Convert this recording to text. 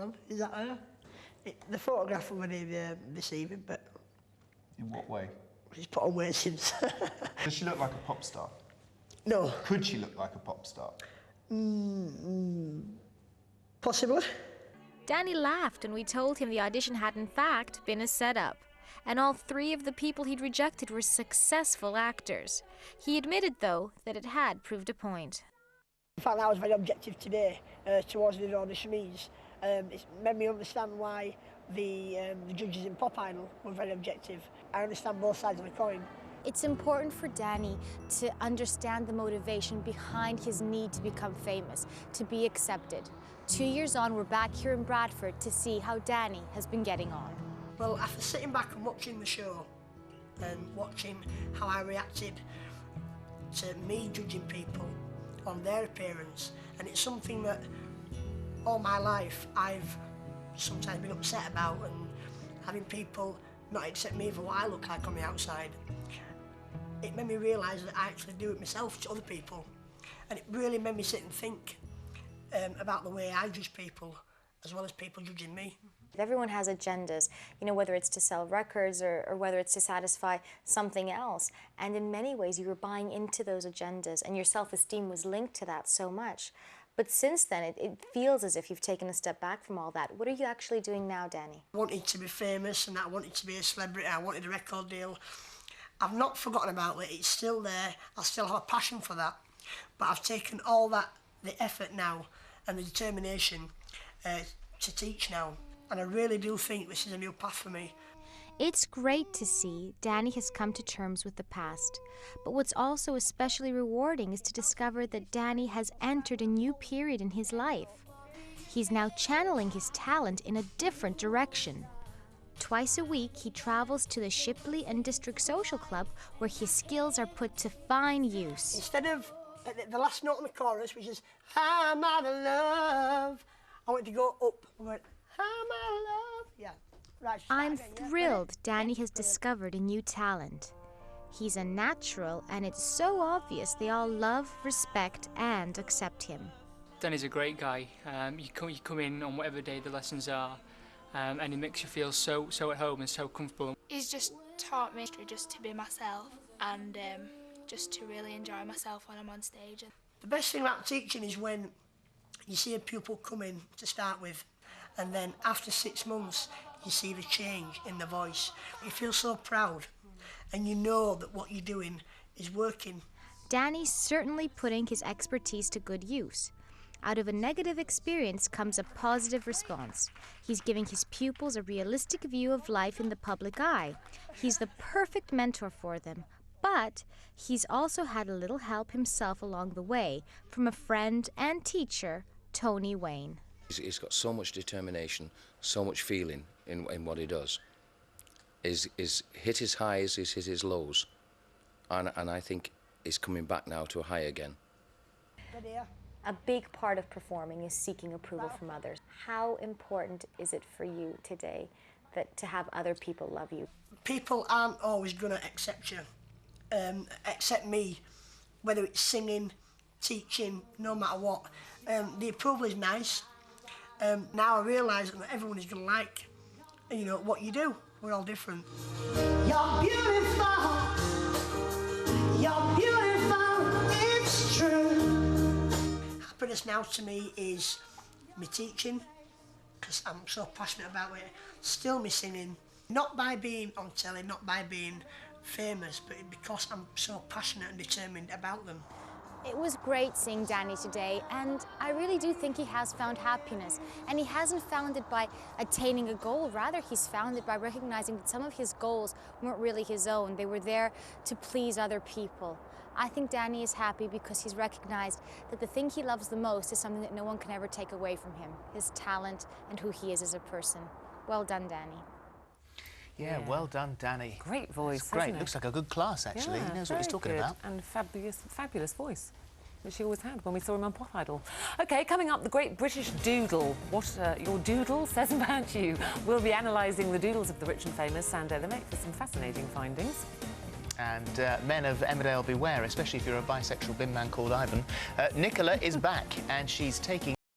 on. Is that her? The photograph of her this evening, but... In what way? She's put on weight since. Does she look like a pop star? No. Could she look like a pop star? Possibly. Danny laughed and we told him the audition had in fact been a setup. And all 3 of the people he'd rejected were successful actors. He admitted, though, that it had proved a point. In fact, I was very objective today towards the auditionees. It's made me understand why the judges in Pop Idol were very objective. I understand both sides of the coin. It's important for Danny to understand the motivation behind his need to become famous, to be accepted. 2 years on, we're back here in Bradford to see how Danny has been getting on. Well, after sitting back and watching the show and watching how I reacted to me judging people on their appearance, and it's something that all my life I've sometimes been upset about, and having people not accept me for what I look like on the outside, it made me realise that I actually do it myself to other people, and it really made me sit and think about the way I judge people as well as people judging me. Everyone has agendas, you know, whether it's to sell records or whether it's to satisfy something else. And in many ways, you were buying into those agendas and your self-esteem was linked to that so much. But since then, it feels as if you've taken a step back from all that. What are you actually doing now, Danny? I wanted to be famous and I wanted to be a celebrity. I wanted a record deal. I've not forgotten about it. It's still there. I still have a passion for that. But I've taken all that, the effort now and the determination to teach now. And I really do think this is a new path for me. It's great to see Danny has come to terms with the past. But what's also especially rewarding is to discover that Danny has entered a new period in his life. He's now channeling his talent in a different direction. Twice a week, he travels to the Shipley and District Social Club where his skills are put to fine use. Instead of the last note on the chorus, which is, I'm out of love, I want it to go up. I went, I'm out of love. Yeah. Right, I'm again, yeah? thrilled Danny has discovered a new talent. He's a natural, and it's so obvious they all love, respect, and accept him. Danny's a great guy. You come in on whatever day the lessons are, and he makes you feel so at home and so comfortable. He's just taught me just to be myself and just to really enjoy myself when I'm on stage. The best thing about teaching is when you see a pupil come in to start with, and then after 6 months, you see the change in the voice. You feel so proud, and you know that what you're doing is working. Danny's certainly putting his expertise to good use. Out of a negative experience comes a positive response. He's giving his pupils a realistic view of life in the public eye. He's the perfect mentor for them, but he's also had a little help himself along the way from a friend and teacher, Tony Wayne. He's got so much determination, so much feeling in what he does. He's hit his highs, he's hit his lows, and I think he's coming back now to a high again. A big part of performing is seeking approval from others. How important is it for you today to have other people love you? People aren't always going to accept you, accept me, whether it's singing, teaching, no matter what. The approval is nice. Now I realise that everyone is going to like, you know, what you do. We're all different. You're beautiful. You're beautiful. It's true. Happiness now to me is me teaching, because I'm so passionate about it. Still me singing, not by being on telly, not by being famous, but because I'm so passionate and determined about them. It was great seeing Danny today, and I really do think he has found happiness. And he hasn't found it by attaining a goal, rather he's found it by recognizing that some of his goals weren't really his own. They were there to please other people. I think Danny is happy because he's recognized that the thing he loves the most is something that no one can ever take away from him, his talent and who he is as a person. Well done, Danny. Yeah, well done, Danny. Great voice, That's great. It? Looks like a good class, actually. Yeah, he knows what he's talking good. about. And fabulous voice, which he always had when we saw him on Pop Idol. OK, coming up, the Great British Doodle. What your doodle says about you. We'll be analysing the doodles of the rich and famous, and they make for some fascinating findings. And men of Emmerdale beware, especially if you're a bisexual bin man called Ivan. Nicola is back, and she's taking